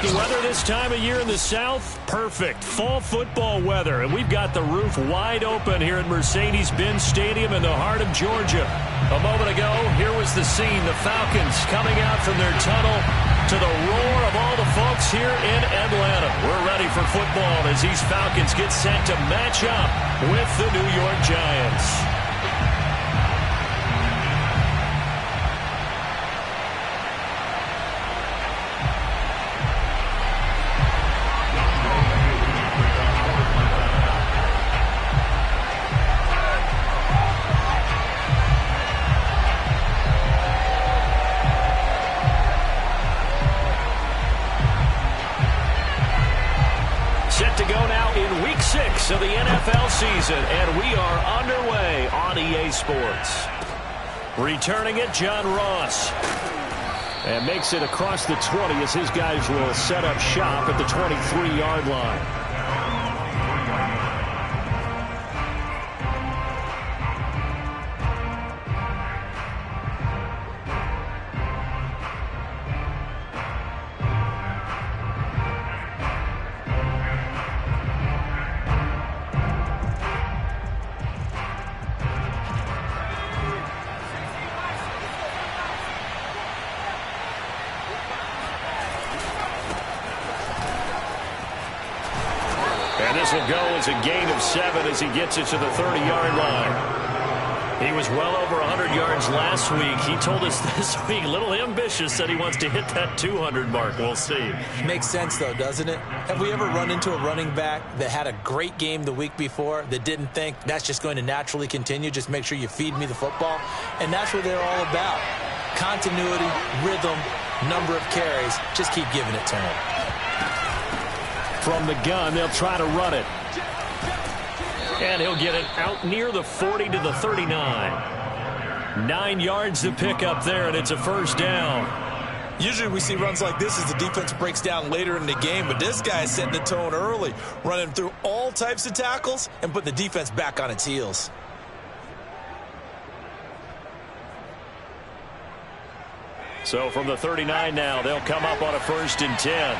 The weather this time of year in the South, perfect. Fall football weather, and we've got the roof wide open here at Mercedes-Benz Stadium in the heart of Georgia. A moment ago, here was the scene. The Falcons coming out from their tunnel to the roar of all the folks here in Atlanta. We're ready for football as these Falcons get set to match up with the New York Giants. Of the NFL season, and we are underway on EA Sports. Returning it, John Ross. And makes it across the 20 as his guys will set up shop at the 23-yard line. This will go as a gain of 7 as he gets it to the 30-yard line. He was well over 100 yards last week. He told us this week, a little ambitious, said he wants to hit that 200 mark. We'll see. Makes sense, though, doesn't it? Have we ever run into a running back that had a great game the week before that didn't think that's just going to naturally continue? Just make sure you feed me the football. And that's what they're all about. Continuity, rhythm, number of carries. Just keep giving it to him. From the gun, they'll try to run it. And he'll get it out near the 40 to the 39. 9 yards to pick up there, and it's a first down. Usually we see runs like this as the defense breaks down later in the game, but this guy is setting the tone early, running through all types of tackles and putting the defense back on its heels. So from the 39 now, they'll come up on a 1st and 10.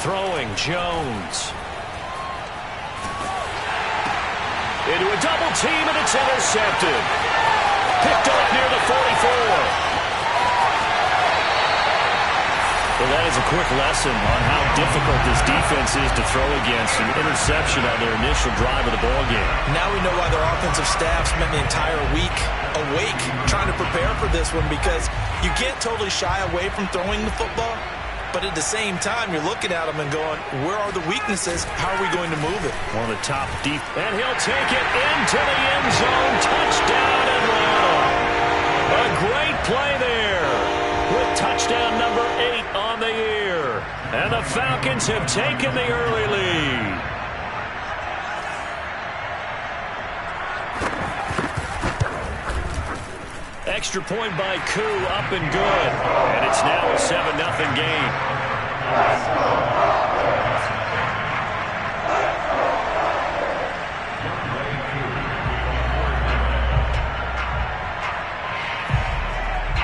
Throwing, Jones. Into a double team, and it's intercepted. Picked off near the 44. Well, that is a quick lesson on how difficult this defense is to throw against. An interception on their initial drive of the ballgame. Now we know why their offensive staff spent the entire week awake trying to prepare for this one, because you can't totally shy away from throwing the football. But at the same time, you're looking at them and going, where are the weaknesses? How are we going to move it? One of the top deep. And he'll take it into the end zone. Touchdown, Atlanta. A great play there with touchdown number 8 on the year. And the Falcons have taken the early lead. Extra point by Koo, up and good. And it's now a 7-0 game.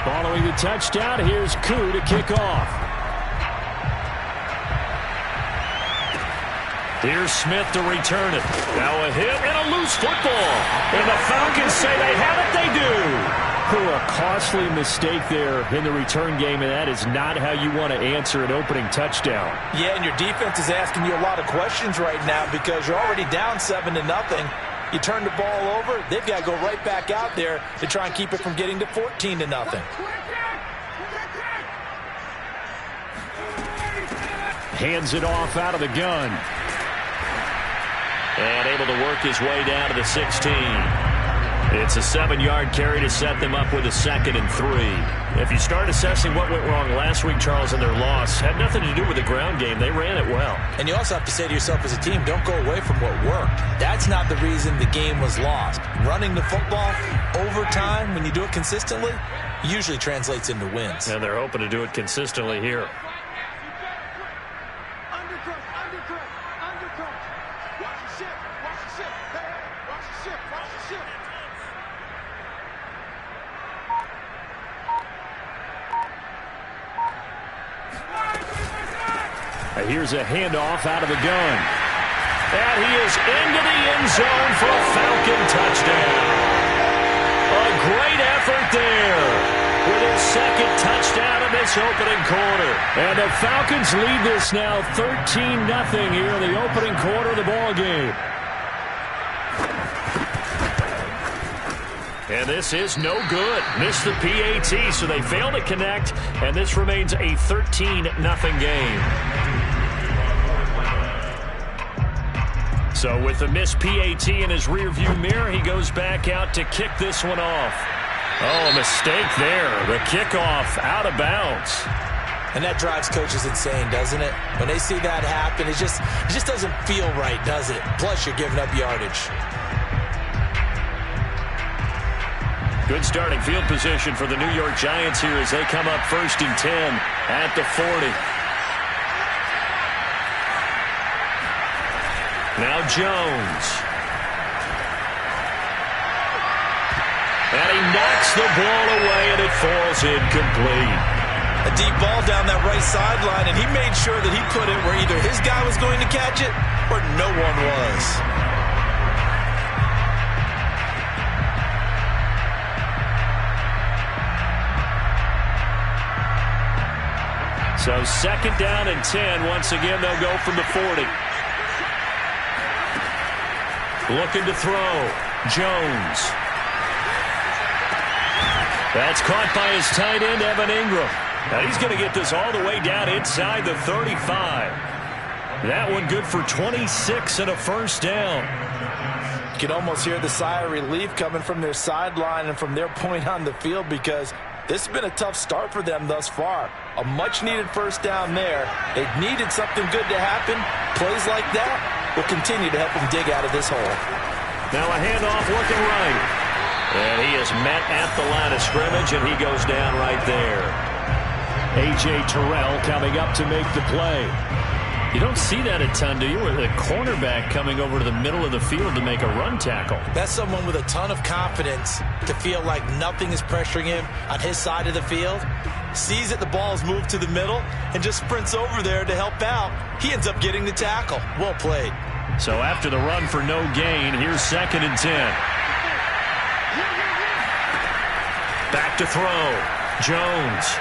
Following the touchdown, here's Koo to kick off. Here's Smith to return it. Now a hit and a loose football. And the Falcons say they have it, they do. A costly mistake there in the return game, and that is not how you want to answer an opening touchdown. Yeah, and your defense is asking you a lot of questions right now because you're already down 7-0. You turn the ball over, they've got to go right back out there to try and keep it from getting to 14-0. Hands it off out of the gun. And able to work his way down to the 16. It's a 7-yard carry to set them up with a 2nd and 3. If you start assessing what went wrong last week, Charles, in their loss, had nothing to do with the ground game. They ran it well. And you also have to say to yourself as a team, don't go away from what worked. That's not the reason the game was lost. Running the football over time, when you do it consistently, usually translates into wins. And they're hoping to do it consistently here. Here's a handoff out of the gun. And he is into the end zone for a Falcon touchdown. A great effort there with his second touchdown in this opening quarter. And the Falcons lead this now 13-0 here in the opening quarter of the ball game. And this is no good. Missed the PAT, so they fail to connect, and this remains a 13-0 game. So with the missed PAT in his rearview mirror, he goes back out to kick this one off. Oh, a mistake there. The kickoff out of bounds. And that drives coaches insane, doesn't it? When they see that happen, it just doesn't feel right, does it? Plus, you're giving up yardage. Good starting field position for the New York Giants here as they come up 1st and 10 at the 40. Now Jones. And he knocks the ball away, and it falls incomplete. A deep ball down that right sideline, and he made sure that he put it where either his guy was going to catch it or no one was. So 2nd down and 10. Once again, they'll go from the 40. Looking to throw. Jones. That's caught by his tight end, Evan Ingram. Now he's going to get this all the way down inside the 35. That one good for 26 and a first down. You can almost hear the sigh of relief coming from their sideline and from their point on the field, because this has been a tough start for them thus far. A much-needed first down there. They needed something good to happen. Plays like that will continue to help them dig out of this hole. Now a handoff looking right. And he is met at the line of scrimmage, and he goes down right there. A.J. Terrell coming up to make the play. You don't see that a ton, do you? With a cornerback coming over to the middle of the field to make a run tackle. That's someone with a ton of confidence to feel like nothing is pressuring him on his side of the field. Sees that the ball's moved to the middle and just sprints over there to help out. He ends up getting the tackle. Well played. So after the run for no gain, here's 2nd and 10. Back to throw. Jones.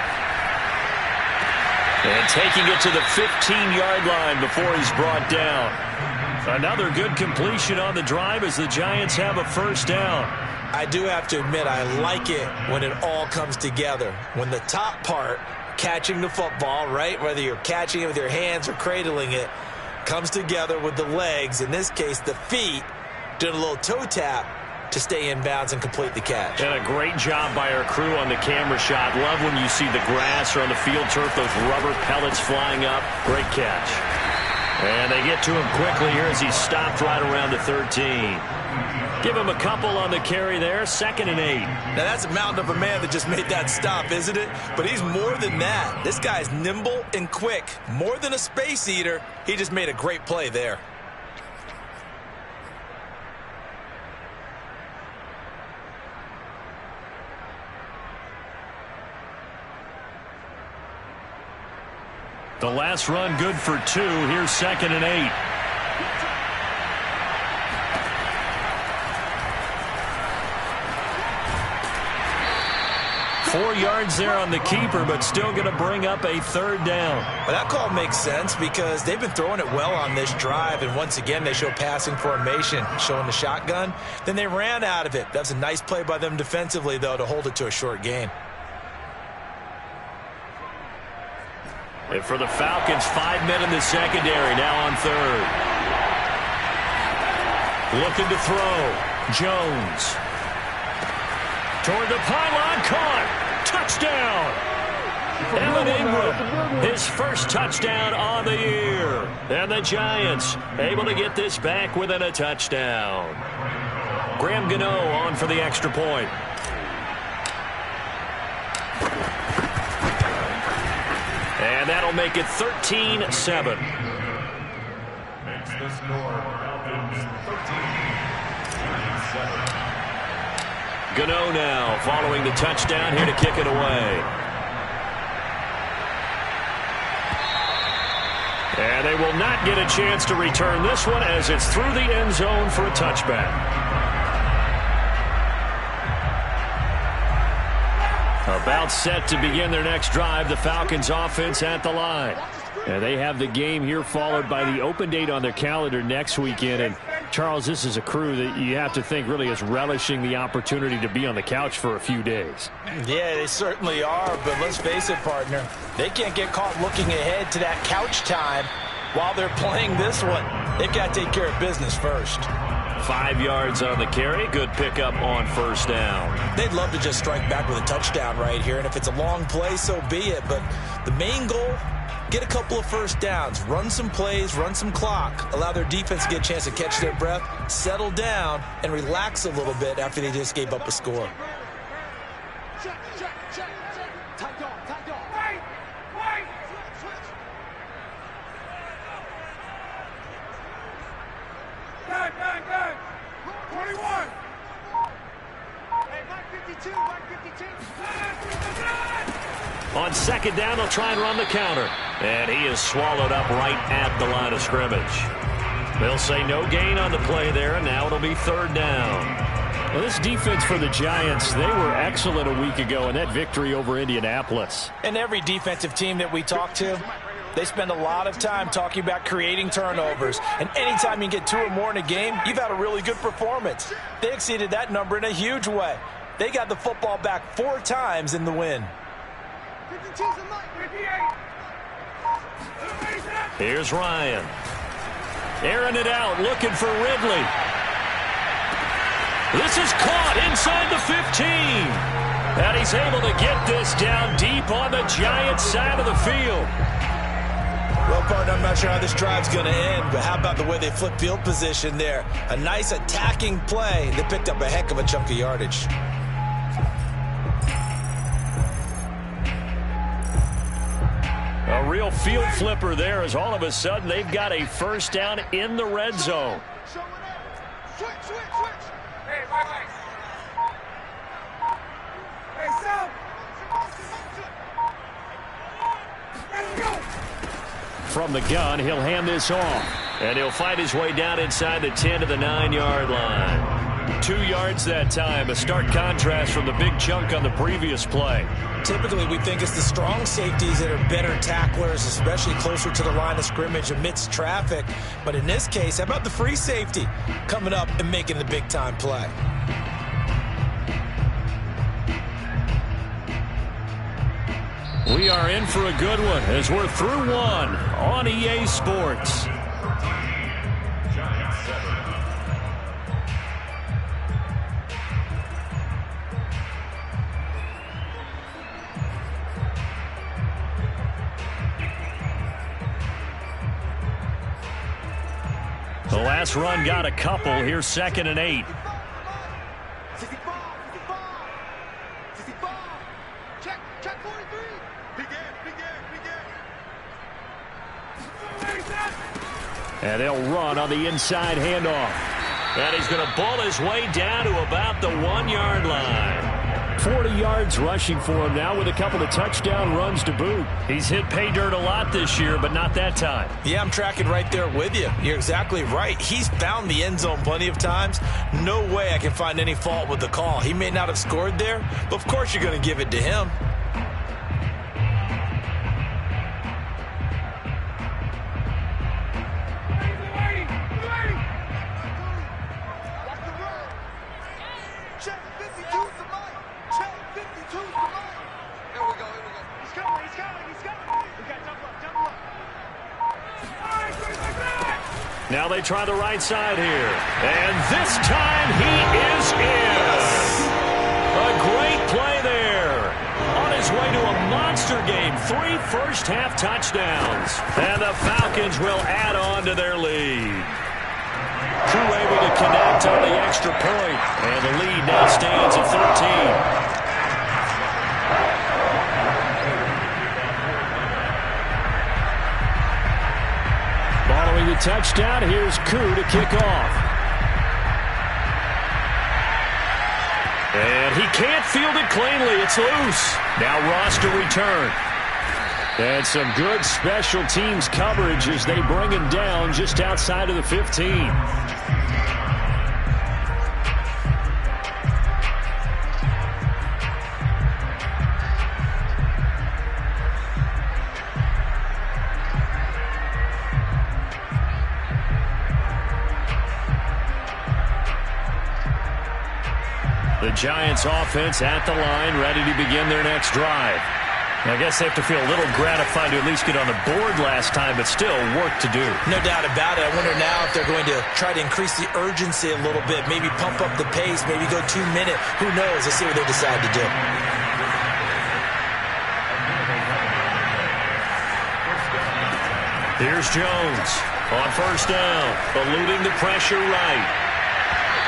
And taking it to the 15-yard line before he's brought down. Another good completion on the drive as the Giants have a first down. I do have to admit, I like it when it all comes together. When the top part, catching the football, right, whether you're catching it with your hands or cradling it, comes together with the legs, in this case the feet, doing a little toe tap to stay in bounds and complete the catch. And a great job by our crew on the camera shot. Love when you see the grass or on the field turf, those rubber pellets flying up. Great catch. And they get to him quickly here as he's stopped right around the 13. Give him a couple on the carry there. 2nd and 8. Now that's a mountain of a man that just made that stop, isn't it? But he's more than that. This guy's nimble and quick. More than a space eater. He just made a great play there. The last run good for 2. Here's 2nd and 8. Four yards there on the keeper, but still going to bring up a 3rd down. Well, that call makes sense because they've been throwing it well on this drive, and once again they show passing formation, showing the shotgun. Then they ran out of it. That's a nice play by them defensively, though, to hold it to a short gain. And for the Falcons, 5 men in the secondary, now on 3rd. Looking to throw. Jones. Toward the pylon, caught. Touchdown. Evan Ingram, his first touchdown on the year. And the Giants able to get this back within a touchdown. Graham Gano on for the extra point. And that'll make it 13-7. Makes the score Falcons 13-7. Gano now following the touchdown here to kick it away. And they will not get a chance to return this one as it's through the end zone for a touchback. About set to begin their next drive, the Falcons offense at the line. And they have the game here followed by the open date on their calendar next weekend. And Charles, this is a crew that you have to think really is relishing the opportunity to be on the couch for a few days. Yeah, they certainly are, but let's face it, partner. They can't get caught looking ahead to that couch time while they're playing this one. They've got to take care of business first. 5 yards on the carry. Good pickup on first down. They'd love to just strike back with a touchdown right here, and if it's a long play, so be it. But the main goal, get a couple of first downs, run some plays, run some clock, allow their defense to get a chance to catch their breath, settle down, and relax a little bit after they just gave up a score. On second down, they'll try and run the counter. And he is swallowed up right at the line of scrimmage. They'll say no gain on the play there, and now it'll be third down. Well, this defense for the Giants, they were excellent a week ago in that victory over Indianapolis. And every defensive team that we talk to, they spend a lot of time talking about creating turnovers. And anytime you get 2 or more in a game, you've had a really good performance. They exceeded that number in a huge way. They got the football back 4 times in the win. Here's Ryan. Airing it out, looking for Ridley. This is caught inside the 15. And he's able to get this down deep on the Giants' side of the field. Well, partner, I'm not sure how this drive's going to end, but how about the way they flip field position there? A nice attacking play. They picked up a heck of a chunk of yardage. A real field flipper there as all of a sudden they've got a first down in the red zone. Switch. Hey, bye. Hey, Sam. Let's go. From the gun, he'll hand this off. And he'll fight his way down inside the 10 to the 9-yard line. 2 yards that time, a stark contrast from the big chunk on the previous play. Typically, we think it's the strong safeties that are better tacklers, especially closer to the line of scrimmage amidst traffic. But in this case, how about the free safety coming up and making the big-time play? We are in for a good one as we're through one on EA Sports. The last run got a couple. Here's 2nd and 8. Check 43. And they'll run on the inside handoff. And he's going to ball his way down to about the 1-yard line. 40 yards rushing for him now with a couple of touchdown runs to boot. He's hit pay dirt a lot this year, but not that time. Yeah, I'm tracking right there with you. You're exactly right. He's found the end zone plenty of times. No way I can find any fault with the call. He may not have scored there, but of course you're going to give it to him. Now they try the right side here. And this time he is in. A great play there. On his way to a monster game. 3 first-half touchdowns. And the Falcons will add on to their lead. Crew able to connect on the extra point. And the lead now stands at 13. Following the touchdown, here's Koo to kick off. And he can't field it cleanly. It's loose. Now Ross to return. And some good special teams coverage as they bring him down just outside of the 15. The Giants offense at the line, ready to begin their next drive. I guess they have to feel a little gratified to at least get on the board last time, but still work to do. No doubt about it. I wonder now if they're going to try to increase the urgency a little bit, maybe pump up the pace, maybe go 2 minute. Who knows? Let's see what they decide to do. Here's Jones on first down, eluding the pressure right.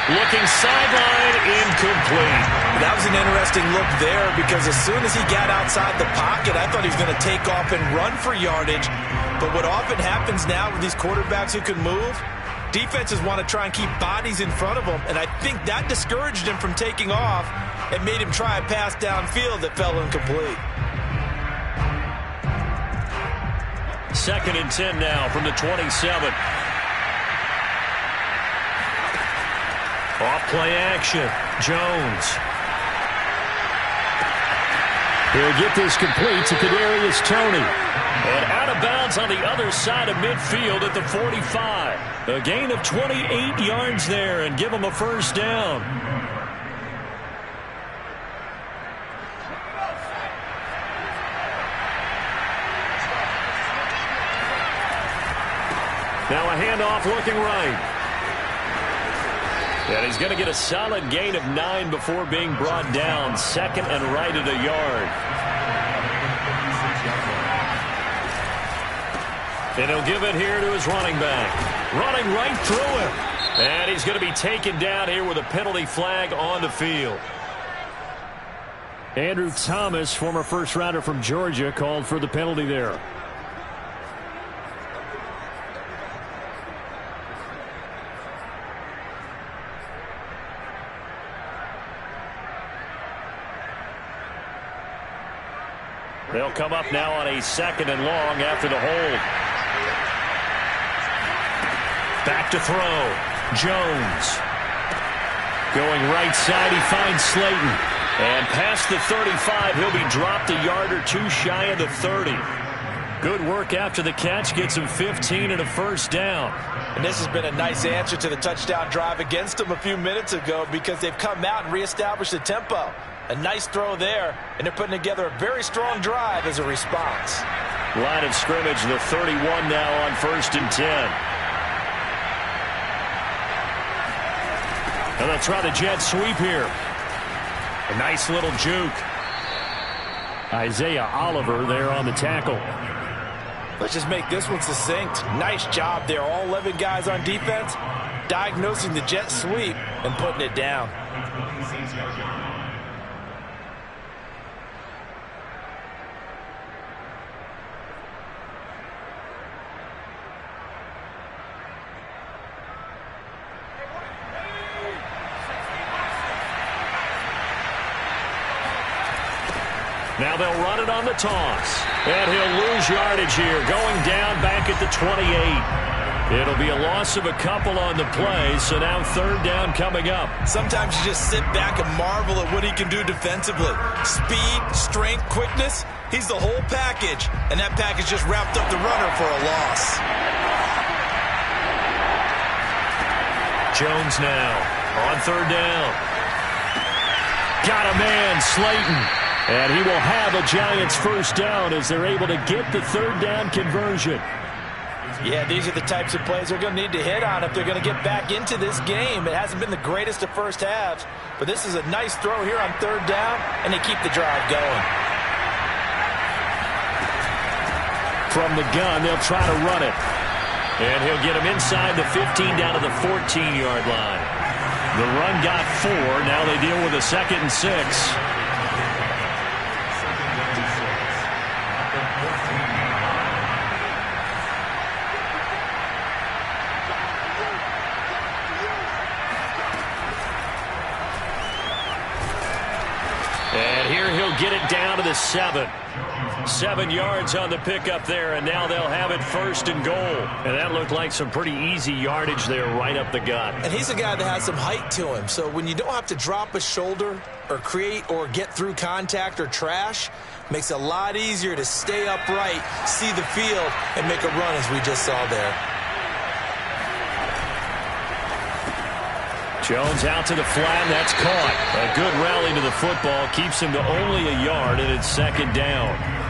Looking sideline, incomplete. That was an interesting look there because as soon as he got outside the pocket, I thought he was going to take off and run for yardage. But what often happens now with these quarterbacks who can move, defenses want to try and keep bodies in front of them, and I think that discouraged him from taking off and made him try a pass downfield that fell incomplete. 2nd and 10 now from the 27. Off play action. Jones. He'll get this complete to Kadarius Toney. And out of bounds on the other side of midfield at the 45. A gain of 28 yards there and give him a first down. Now a handoff looking right. And he's going to get a solid gain of 9 before being brought down. 2nd and right at a yard. And he'll give it here to his running back. Running right through him. And he's going to be taken down here with a penalty flag on the field. Andrew Thomas, former first rounder from Georgia, called for the penalty there. They'll come up now on a 2nd and long after the hold. Back to throw. Jones. Going right side, he finds Slayton. And past the 35, he'll be dropped a yard or 2 shy of the 30. Good work after the catch, gets him 15 and a first down. And this has been a nice answer to the touchdown drive against them a few minutes ago because they've come out and reestablished the tempo. A nice throw there, and they're putting together a very strong drive as a response. Line of scrimmage, the 31 now on 1st and 10. And they'll try the jet sweep here. A nice little juke. Isaiah Oliver there on the tackle. Let's just make this one succinct. Nice job there. All 11 guys on defense diagnosing the jet sweep and putting it down. Now they'll run it on the toss. And he'll lose yardage here, going down back at the 28. It'll be a loss of a couple on the play, so now 3rd down coming up. Sometimes you just sit back and marvel at what he can do defensively. Speed, strength, quickness, he's the whole package. And that package just wrapped up the runner for a loss. Jones now on 3rd down. Got a man, Slayton. And he will have a Giants first down as they're able to get the 3rd down conversion. Yeah, these are the types of plays they're going to need to hit on if they're going to get back into this game. It hasn't been the greatest of first halves, but this is a nice throw here on 3rd down, and they keep the drive going. From the gun, they'll try to run it. And he'll get him inside the 15 down to the 14-yard line. The run got 4. Now they deal with a 2nd and 6. And here he'll get it down to the 7. 7 yards on the pickup there, and now they'll have it 1st and goal. And that looked like some pretty easy yardage there right up the gut. And he's a guy that has some height to him, so when you don't have to drop a shoulder or create or get through contact or trash, makes it a lot easier to stay upright, see the field, and make a run as we just saw there. Jones out to the flat, that's caught. A good rally to the football, keeps him to only a yard, and it's 2nd down.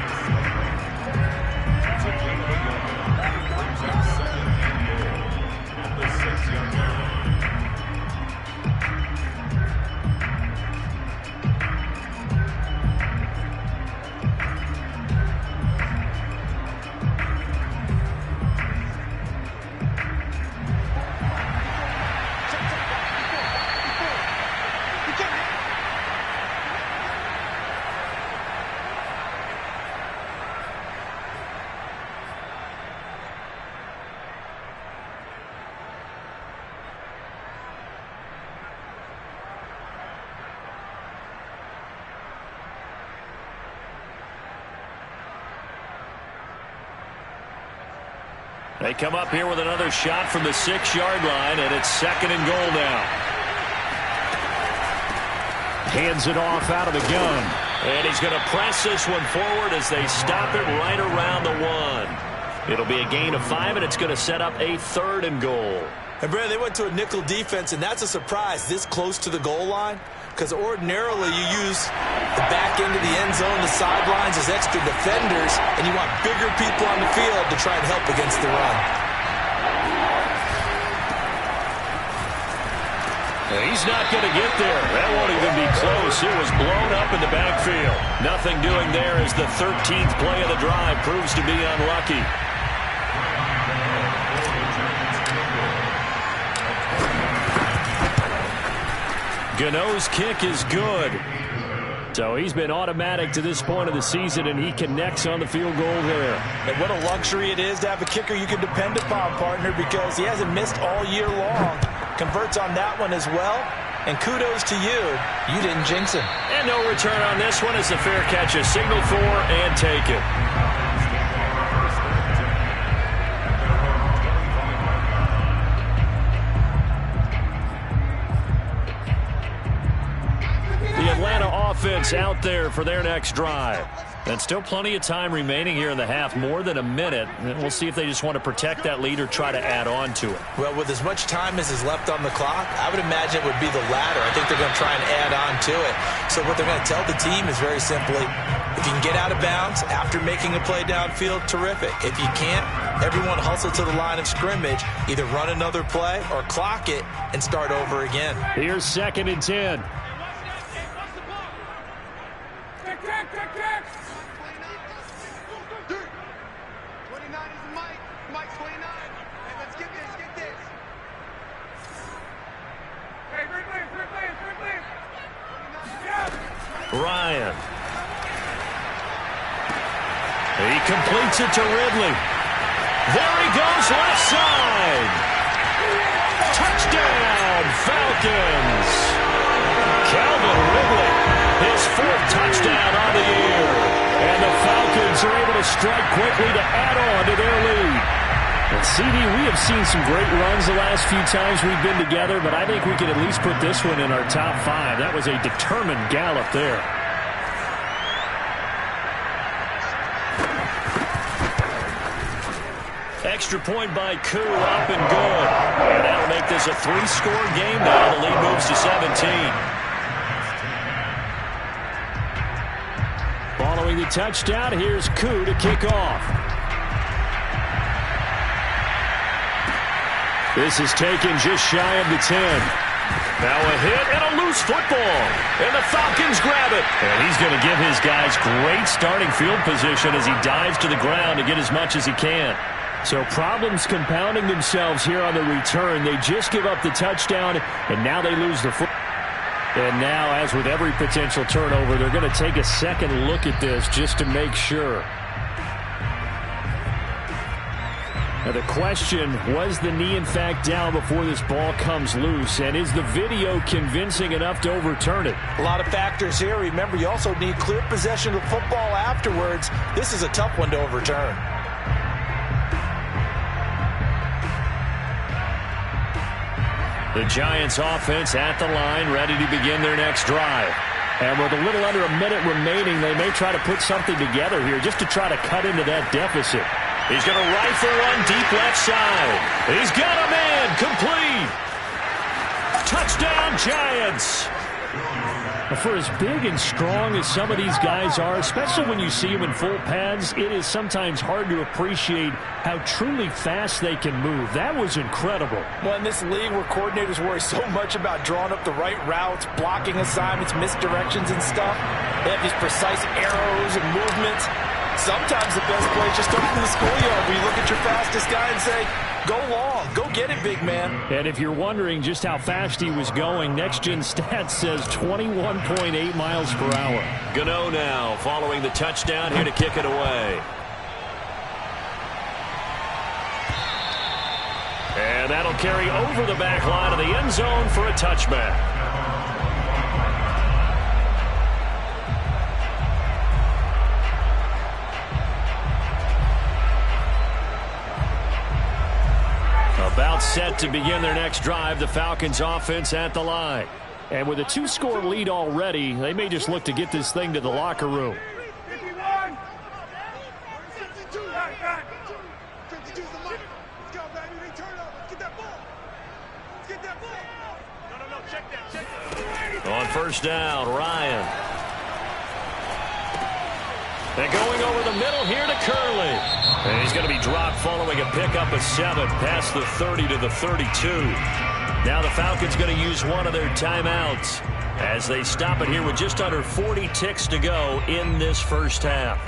They come up here with another shot from the 6-yard line, and it's 2nd and goal now. Hands it off out of the gun. And he's going to press this one forward as they stop it right around the 1. It'll be a gain of 5, and it's going to set up a 3rd and goal. And, Brad, they went to a nickel defense, and that's a surprise this close to the goal line, because ordinarily you use the back end of the end zone, the sidelines as extra defenders, and you want bigger people on the field to try and help against the run. He's not going to get there. That won't even be close. It was blown up in the backfield. Nothing doing there as the 13th play of the drive proves to be unlucky. Gano's kick is good. So he's been automatic to this point of the season, and he connects on the field goal there. And what a luxury it is to have a kicker you can depend upon, partner, because he hasn't missed all year long. Converts on that one as well. And kudos to you. You didn't jinx him. And no return on this one as the fair catch is signaled for and taken. Offense out there for their next drive. And still plenty of time remaining here in the half, more than a minute. And we'll see if they just want to protect that lead or try to add on to it. Well, with as much time as is left on the clock, I would imagine it would be the latter. I think they're going to try and add on to it. So what they're going to tell the team is very simply, if you can get out of bounds after making a play downfield, terrific. If you can't, everyone hustle to the line of scrimmage, either run another play or clock it and start over again. Here's 2nd and 10. Ryan. He completes it to Ridley. There he goes, left side. Touchdown, Falcons. Calvin Ridley, his 4th touchdown on the year. And the Falcons are able to strike quickly to add on to their lead. And CD, we have seen some great runs the last few times we've been together, but I think we can at least put this one in our top 5. That was a determined gallop there. Extra point by Koo, up and good. And that'll make this a 3-score game now. The lead moves to 17. Following the touchdown, here's Koo to kick off. This is taken just shy of the 10. Now a hit and a loose football. And the Falcons grab it. And he's going to give his guys great starting field position as he dives to the ground to get as much as he can. So problems compounding themselves here on the return. They just give up the touchdown, and now they lose the football. And now, as with every potential turnover, they're going to take a second look at this just to make sure. Now the question, was the knee in fact down before this ball comes loose? And is the video convincing enough to overturn it? A lot of factors here. Remember, you also need clear possession of the football afterwards. This is a tough one to overturn. The Giants offense at the line, ready to begin their next drive. And with a little under a minute remaining, they may try to put something together here just to try to cut into that deficit. He's going to rifle one deep left side. He's got a man complete. Touchdown, Giants. For as big and strong as some of these guys are, especially when you see them in full pads, it is sometimes hard to appreciate how truly fast they can move. That was incredible. Well, in this league where coordinators worry so much about drawing up the right routes, blocking assignments, misdirections and stuff, they have these precise arrows and movements. Sometimes the best play is just up in the schoolyard where you look at your fastest guy and say, go long, go get it, big man. And if you're wondering just how fast he was going, Next Gen Stats says 21.8 miles per hour. Gano now following the touchdown here to kick it away. And that'll carry over the back line of the end zone for a touchback. About set to begin their next drive, the Falcons offense at the line. And with a 2-score lead already, they may just look to get this thing to the locker room. 51. 52. 52's the money. Let's go, baby. They turn up. Let's get that ball. Let's get that ball. No. Check that. On first down, Ryan. And going over the middle here to Curley. And he's going to be dropped following a pickup of 7 past the 30 to the 32. Now the Falcons going to use one of their timeouts as they stop it here with just under 40 ticks to go in this first half.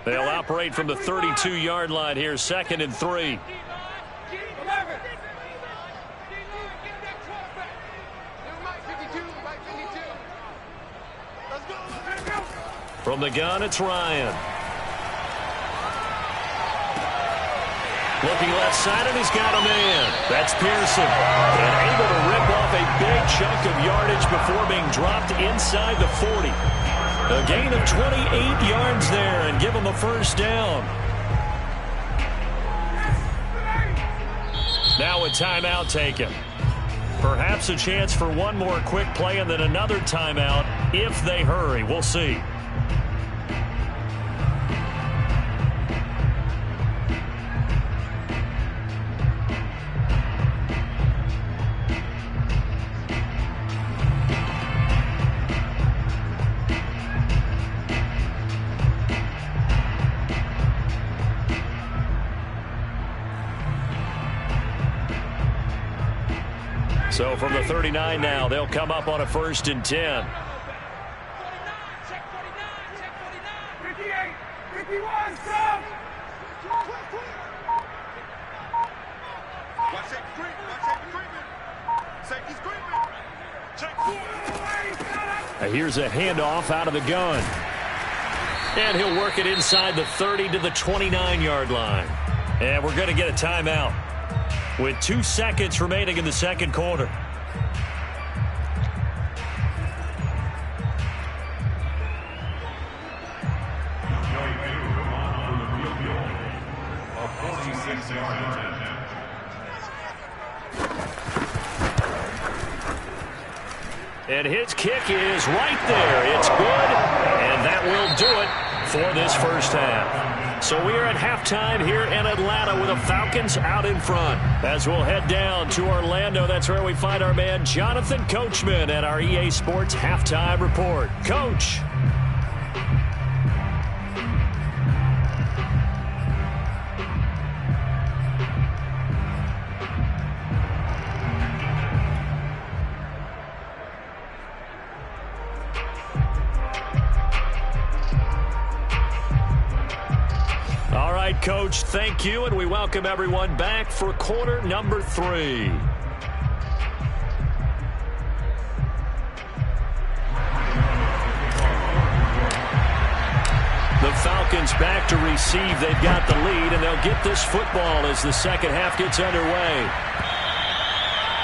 They'll operate from the 32-yard line here, 2nd and 3. From the gun, it's Ryan. Looking left side, and he's got a man. That's Pearson. And able to rip off a big chunk of yardage before being dropped inside the 40. A gain of 28 yards there and give him a first down. Now a timeout taken. Perhaps a chance for one more quick play and then another timeout if they hurry. We'll see. So from the 39 now, they'll come up on a 1st and 10. 58, 51, stop! Watch safety creeping. Safety's creeping. Check forward. Here's a handoff out of the gun. And he'll work it inside the 30 to the 29-yard line. And we're going to get a timeout with 2 seconds remaining in the second quarter. And his kick is right there. It's good, and that will do it for this first half. So we are at halftime here in Atlanta with the Falcons out in front. As we'll head down to Orlando, that's where we find our man Jonathan Coachman at our EA Sports Halftime Report. Coach. right, Coach. Thank you, and we welcome everyone back for quarter number 3. The Falcons back to receive. They've got the lead, and they'll get this football as the second half gets underway.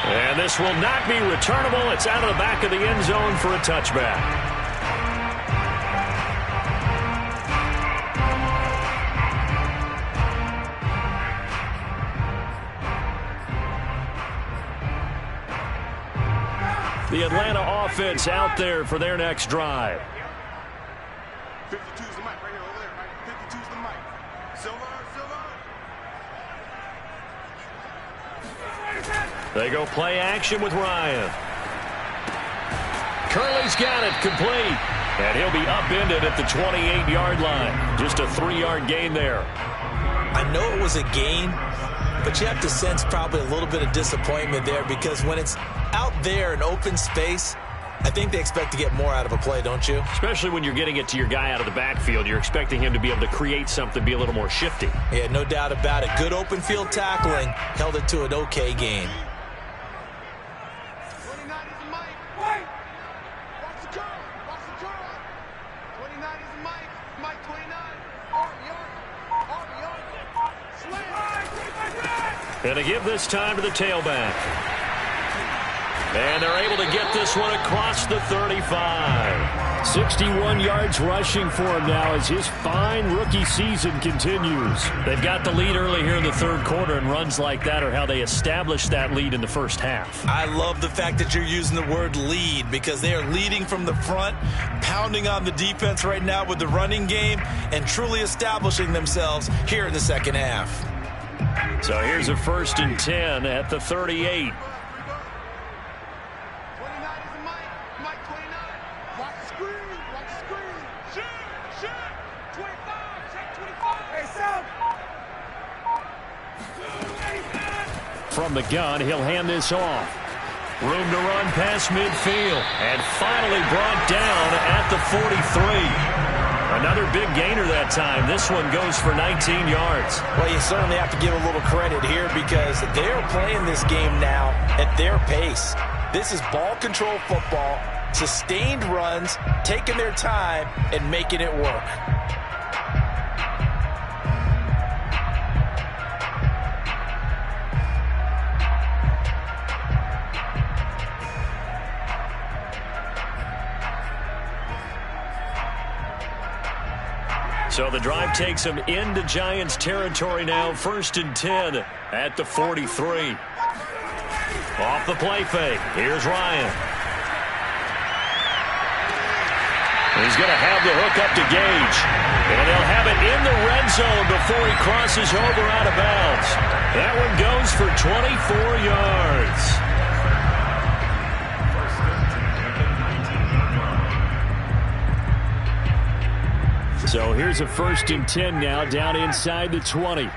And this will not be returnable. It's out of the back of the end zone for a touchback. The Atlanta offense out there for their next drive. 52's the mic right here, over there, right? 52's the mic. Silver. They go play action with Ryan. Curley's got it complete. And he'll be upended at the 28-yard line. Just a 3-yard gain there. I know it was a gain, but you have to sense probably a little bit of disappointment there because when it's out there in open space, I think they expect to get more out of a play, don't you? Especially when you're getting it to your guy out of the backfield. You're expecting him to be able to create something, be a little more shifty. Yeah, no doubt about it. Good open field tackling. Held it to an okay gain. 29 is the mic. Wait! Watch the curl. Watch the curl. 29 is the mic. Mic 29. Harvey. Slam. And to give this time to the tailback. And they're able to get this one across the 35. 61 yards rushing for him now as his fine rookie season continues. They've got the lead early here in the third quarter, and runs like that are how they establish that lead in the first half. I love the fact that you're using the word lead because they are leading from the front, pounding on the defense right now with the running game, and truly establishing themselves here in the second half. So here's a 1st and 10 at the 38. From the gun, he'll hand this off. Room to run past midfield. And finally brought down at the 43. Another big gainer that time. This one goes for 19 yards. Well, you certainly have to give a little credit here because they're playing this game now at their pace. This is ball control football, sustained runs, taking their time, and making it work. So the drive takes them into Giants territory now. 1st and 10 at the 43. Off the play fake. Here's Ryan. He's going to have the hook up to Gage. And they'll have it in the red zone before he crosses over out of bounds. That one goes for 24 yards. So here's a 1st and 10 now down inside the 20. A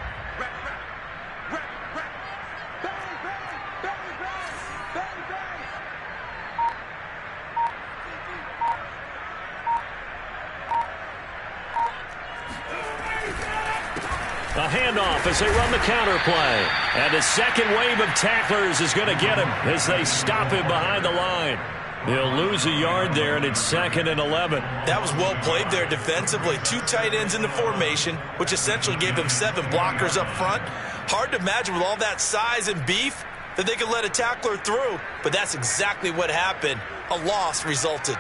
handoff as they run the counter play. And the second wave of tacklers is going to get him as they stop him behind the line. They'll lose a yard there, and it's 2nd and 11. That was well played there defensively. 2 tight ends in the formation, which essentially gave them 7 blockers up front. Hard to imagine with all that size and beef that they could let a tackler through, but that's exactly what happened. A loss resulted.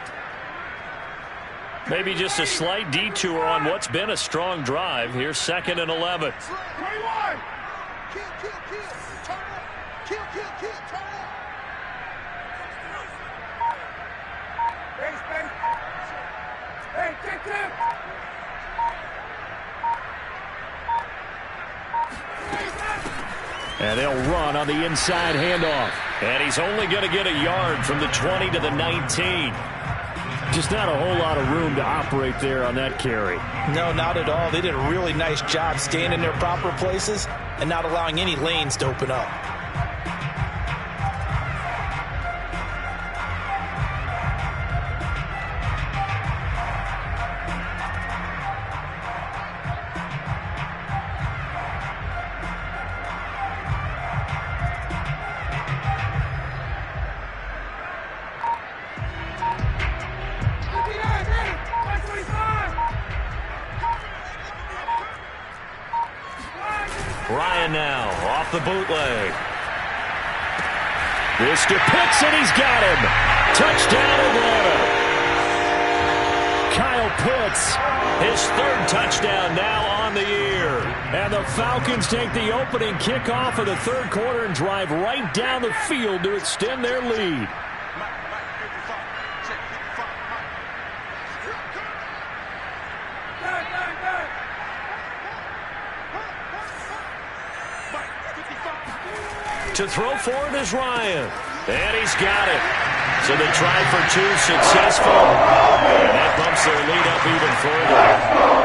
Maybe just a slight detour on what's been a strong drive. Here's 2nd and 11. 21. Kill. Turn up. Kill. Turn up. Base. Hey, kick. And they'll run on the inside handoff. And he's only going to get a yard from the 20 to the 19. Just not a whole lot of room to operate there on that carry. No, not at all. They did a really nice job staying in their proper places and not allowing any lanes to open up. Ryan now off the bootleg. This to Pitts, and he's got him. Touchdown, Atlanta. Kyle Pitts, his third touchdown now on the year. And the Falcons take the opening kickoff of the third quarter and drive right down the field to extend their lead. To throw for it is Ryan. And he's got it. So the try for two successful. And that bumps their lead up even further.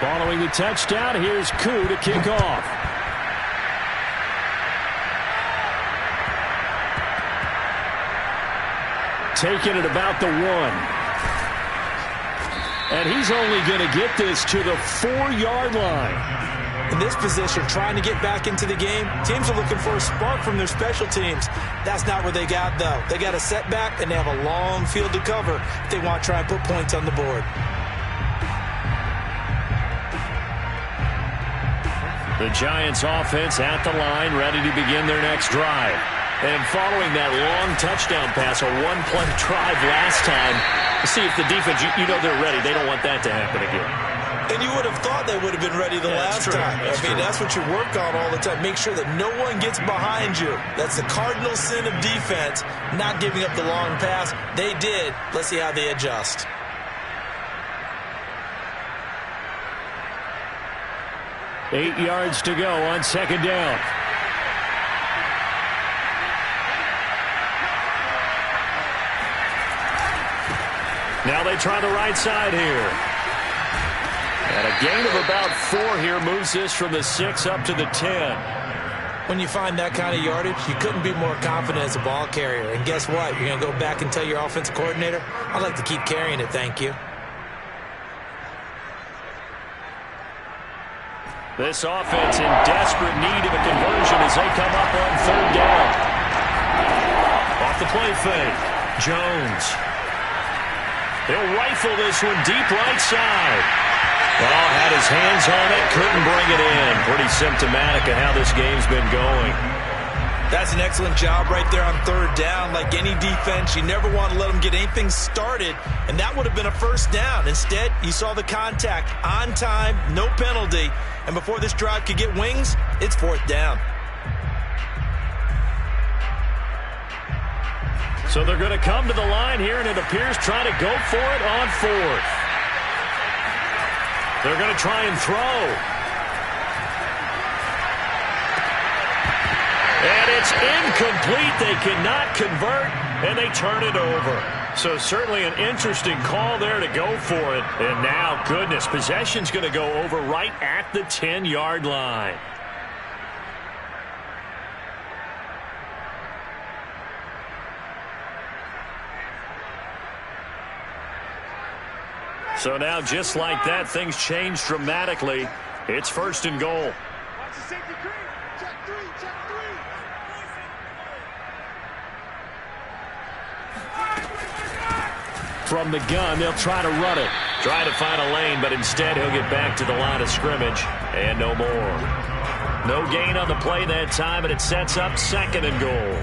Following the touchdown, here's Koo to kick off. Taking it about the 1. And he's only going to get this to the 4-yard line. In this position, trying to get back into the game, teams are looking for a spark from their special teams. That's not what they got, though. They got a setback, and they have a long field to cover if they want to try and put points on the board. The Giants offense at the line, ready to begin their next drive. And following that long touchdown pass, a one-play drive last time, see if the defense, you know they're ready. They don't want that to happen again. And you would have thought they would have been ready the last time. That's what you work on all the time. Make sure that no one gets behind you. That's the cardinal sin of defense, not giving up the long pass. They did. Let's see how they adjust. Eight yards to go on second down. Now they try the right side here. And a gain of about 4 here moves this from the 6 up to the 10. When you find that kind of yardage, you couldn't be more confident as a ball carrier. And guess what? You're going to go back and tell your offensive coordinator, I'd like to keep carrying it, thank you. This offense in desperate need of a conversion as they come up on third down. Off the play fake. Jones. He'll rifle this one deep right side. Oh, had his hands on it, couldn't bring it in. Pretty symptomatic of how this game's been going. That's an excellent job right there on third down. Like any defense, you never want to let them get anything started, and that would have been a first down. Instead, you saw the contact on time, no penalty, and before this drive could get wings, it's fourth down. So they're going to come to the line here, and it appears trying to go for it on fourth. They're going to try and throw. And it's incomplete. They cannot convert, and they turn it over. So certainly an interesting call there to go for it. And now, goodness, possession's going to go over right at the 10-yard line. So now, just like that, things change dramatically. It's first and goal. Watch the safety green. Check three, check three. From the gun, they'll try to run it. Try to find a lane, but instead he'll get back to the line of scrimmage. And no more. No gain on the play that time, and it sets up second and goal.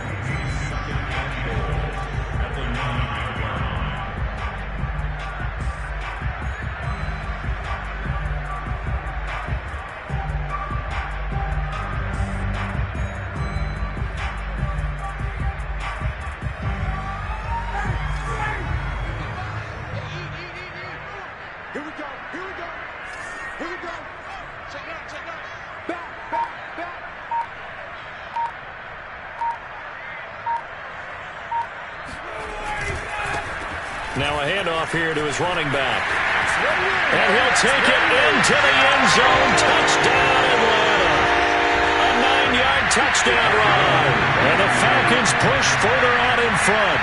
Now a handoff here to his running back. And he'll take it into the end zone. Touchdown, Atlanta. A 9-yard touchdown run. And the Falcons push further out in front.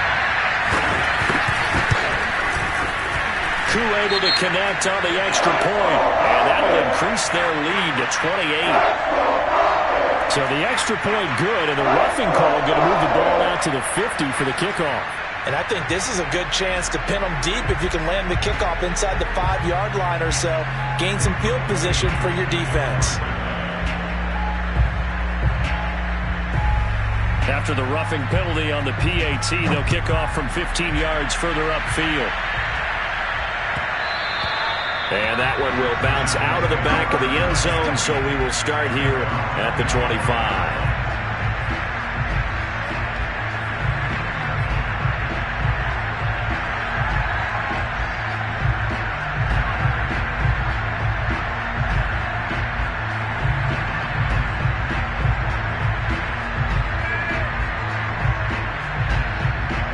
Koo able to connect on the extra point, and that'll increase their lead to 28. So the extra point good, and the roughing call going to move the ball out to the 50 for the kickoff. And I think this is a good chance to pin them deep if you can land the kickoff inside the 5-yard line or so. Gain some field position for your defense. After the roughing penalty on the PAT, they'll kick off from 15 yards further upfield. And that one will bounce out of the back of the end zone, so we will start here at the 25.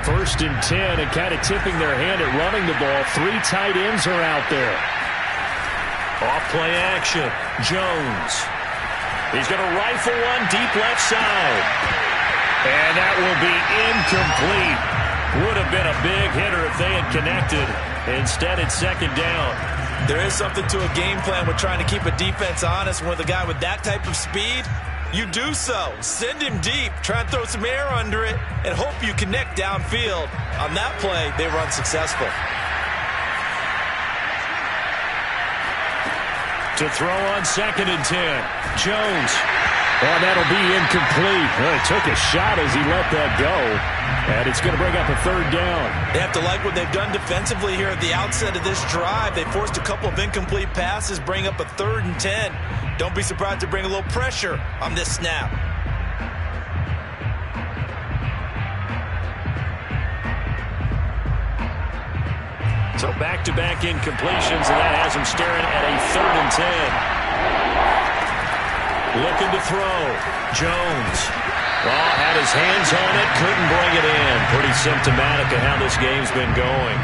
First and 10, and kind of tipping their hand at running the ball. 3 tight ends are out there. Off play action. Jones. He's going to rifle one deep left side. And that will be incomplete. Would have been a big hitter if they had connected. Instead, it's second down. There is something to a game plan with trying to keep a defense honest. With a guy with that type of speed, you do so. Send him deep. Try and throw some air under it and hope you connect downfield. On that play, they run successful. To throw on second and 10. Jones. Oh, that'll be incomplete. Well, he took a shot as he let that go. And it's going to bring up a third down. They have to like what they've done defensively here at the outset of this drive. They forced a couple of incomplete passes, bring up a 3rd and 10. Don't be surprised to bring a little pressure on this snap. So back-to-back incompletions, and that has him staring at a 3rd and 10. Looking to throw. Jones. Oh, had his hands on it, couldn't bring it in. Pretty symptomatic of how this game's been going.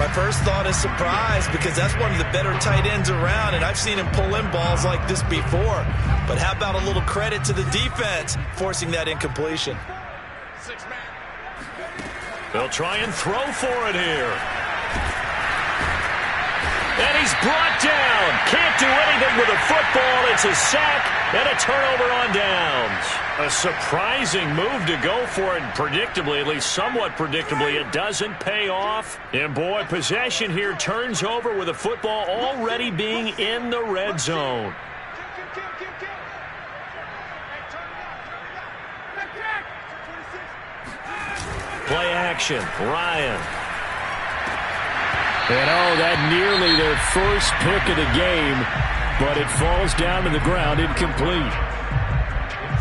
My first thought is surprise, because that's one of the better tight ends around, and I've seen him pull in balls like this before. But how about a little credit to the defense forcing that incompletion? They'll try and throw for it here. And he's brought down. Can't do anything with a football. It's a sack and a turnover on downs. A surprising move to go for it, and predictably, at least somewhat predictably, it doesn't pay off. And boy, possession here turns over with a football already being in the red zone. Play action. Ryan. And oh, that nearly their first pick of the game, but it falls down to the ground incomplete.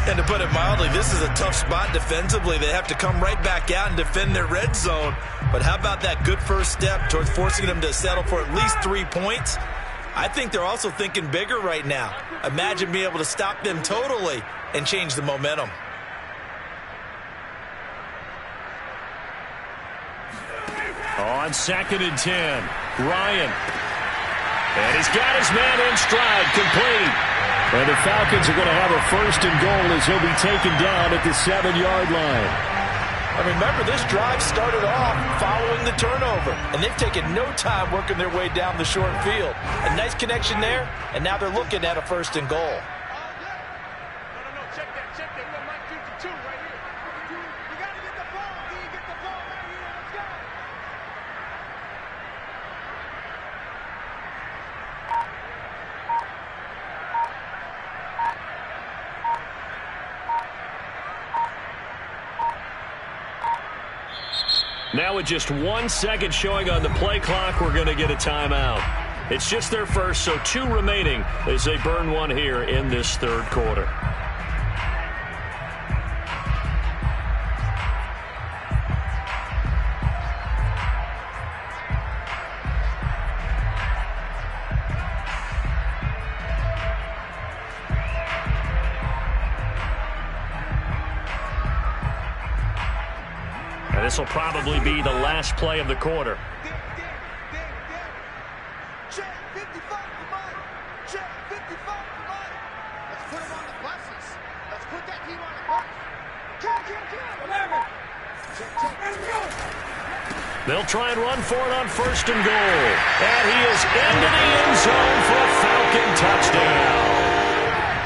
And to put it mildly, this is a tough spot defensively. They have to come right back out and defend their red zone. But how about that good first step towards forcing them to settle for at least 3 points? I think they're also thinking bigger right now. Imagine being able to stop them totally and change the momentum. On second and 10, Ryan. And he's got his man in stride, complete. And the Falcons are going to have a 1st and goal as he'll be taken down at the 7-yard line. And remember, this drive started off following the turnover, and they've taken no time working their way down the short field. A nice connection there, and now they're looking at a 1st and goal. No, check that. We got Mike 52 right here. You got to get the ball. You get the ball right here. Let's go. Now with just 1 second showing on the play clock, we're going to get a timeout. It's just their first, so 2 remaining as they burn one here in this 3rd quarter. This will probably be the last play of the quarter. Check 55 for Mike. Check 55 for Mike. Let's put him on the buses. Let's put that team on the bus. Kill. 11. Check. Let's go. They'll try and run for it on 1st and goal. And he is into the end zone for a Falcon touchdown.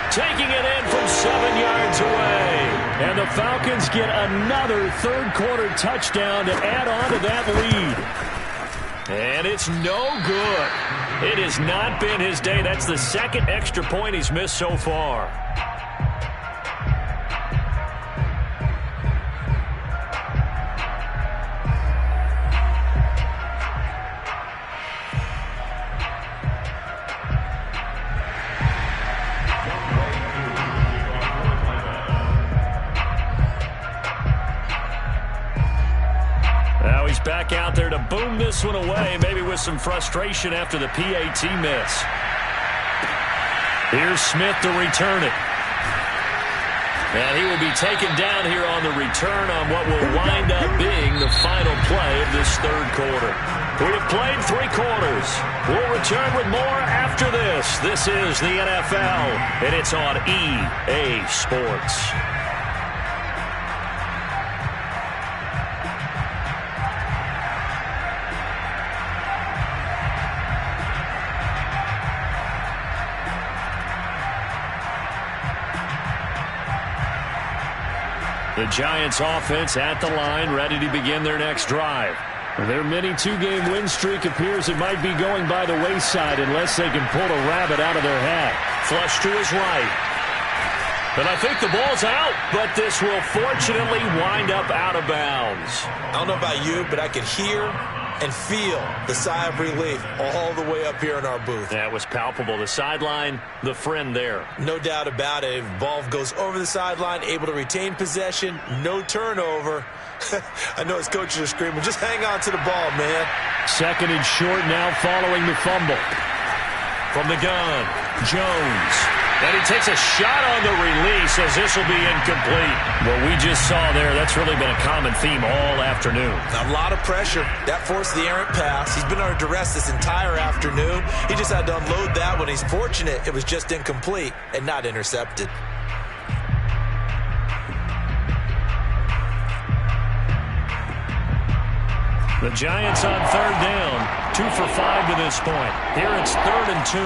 Taking it in from 7 yards away. And the Falcons get another third-quarter touchdown to add on to that lead. And it's no good. It has not been his day. That's the second extra point he's missed so far. Back out there to boom this one away, maybe with some frustration after the PAT miss. Here's Smith to return it. And he will be taken down here on the return on what will wind up being the final play of this third quarter. We have played 3 quarters. We'll return with more after this. This is the NFL, and it's on EA Sports. The Giants offense at the line, ready to begin their next drive. Their mini 2-game win streak appears it might be going by the wayside unless they can pull a rabbit out of their hat. Flush to his right. And I think the ball's out, but this will fortunately wind up out of bounds. I don't know about you, but I can hear and feel the sigh of relief all the way up here in our booth. That was palpable. The sideline, the friend there. No doubt about it. If the ball goes over the sideline, able to retain possession, no turnover. I know his coaches are screaming, just hang on to the ball, man. 2nd and short now following the fumble. From the gun, Jones. And he takes a shot on the release as this will be incomplete. What we just saw there, that's really been a common theme all afternoon. A lot of pressure. That forced the errant pass. He's been under duress this entire afternoon. He just had to unload that one. He's fortunate it was just incomplete and not intercepted. The Giants on 3rd down. 2 for 5 to this point. Here it's 3rd and 2.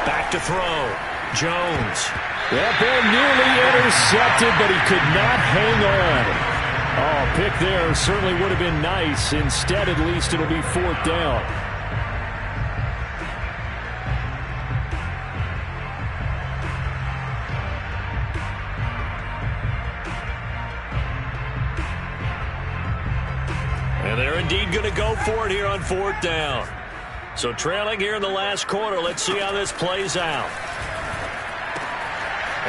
Back to throw. Jones. That ball nearly intercepted, but he could not hang on. Oh, pick there certainly would have been nice. Instead, at least it'll be 4th down. And they're indeed going to go for it here on 4th down. So trailing here in the last quarter, let's see how this plays out.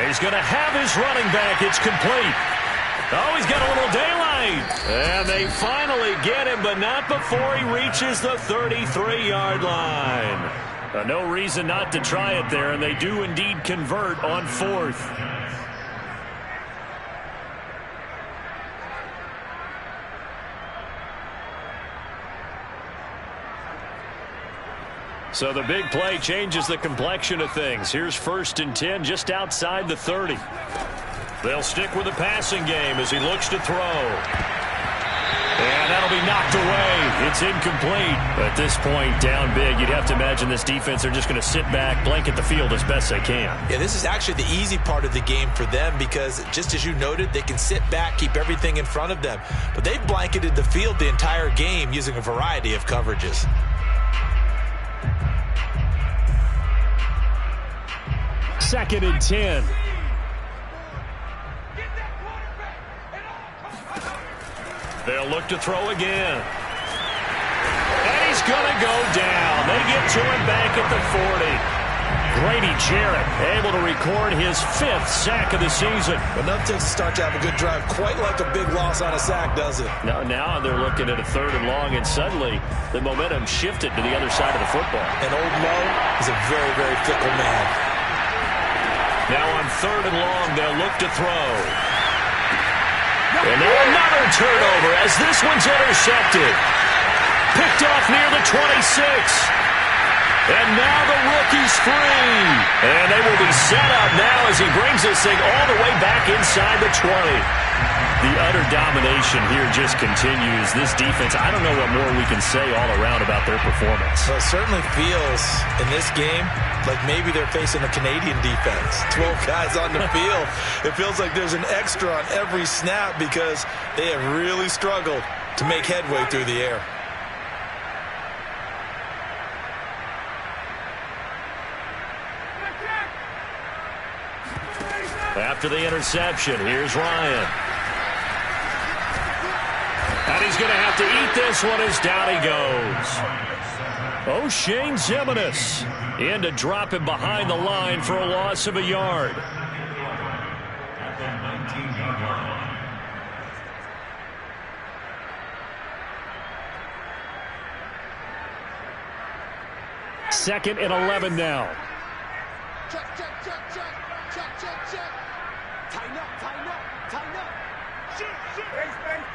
He's going to have his running back. It's complete. Oh, he's got a little daylight. And they finally get him, but not before he reaches the 33-yard line. No reason not to try it there, and they do indeed convert on 4th. So the big play changes the complexion of things. Here's 1st and 10 just outside the 30. They'll stick with the passing game as he looks to throw. And that'll be knocked away. It's incomplete. At this point, down big, you'd have to imagine this defense are just going to sit back, blanket the field as best they can. Yeah, this is actually the easy part of the game for them because, just as you noted, they can sit back, keep everything in front of them. But they've blanketed the field the entire game using a variety of coverages. Second and 10. They'll look to throw again. And he's going to go down. They get to him back at the 40. Grady Jarrett able to record his 5th sack of the season. Enough takes to start to have a good drive. Quite like a big loss on a sack, does it? Now they're looking at a 3rd and long, and suddenly the momentum shifted to the other side of the football. And Old Mo is a very, very fickle man. Now on 3rd and long, they'll look to throw. And now another turnover as this one's intercepted. Picked off near the 26. And now the rookie's free. And they will be set up now as he brings this thing all the way back inside the 20. The utter domination here just continues. This defense, I don't know what more we can say all around about their performance. Well, it certainly feels in this game like maybe they're facing a Canadian defense. 12 guys on the field. It feels like there's an extra on every snap because they have really struggled to make headway through the air. After the interception, here's Ryan. And he's going to have to eat this one as down he goes. O'Shane Ximines in to drop him behind the line for a loss of a yard. Second and 11 now. Check, check, check, check. Check, check, check. Tighten up, tighten up, tighten up. Shoot, shoot. Base, base.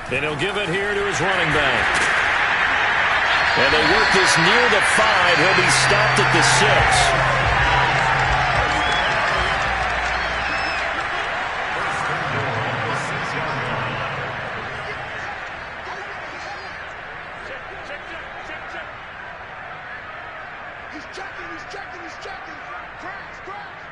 Then he'll give it here to his running back. And they work this near the 5. He'll be stopped at the 6. He's checking. Cracks, cracks.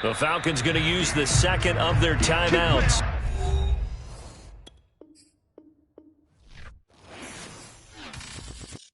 The Falcons going to use the second of their timeouts.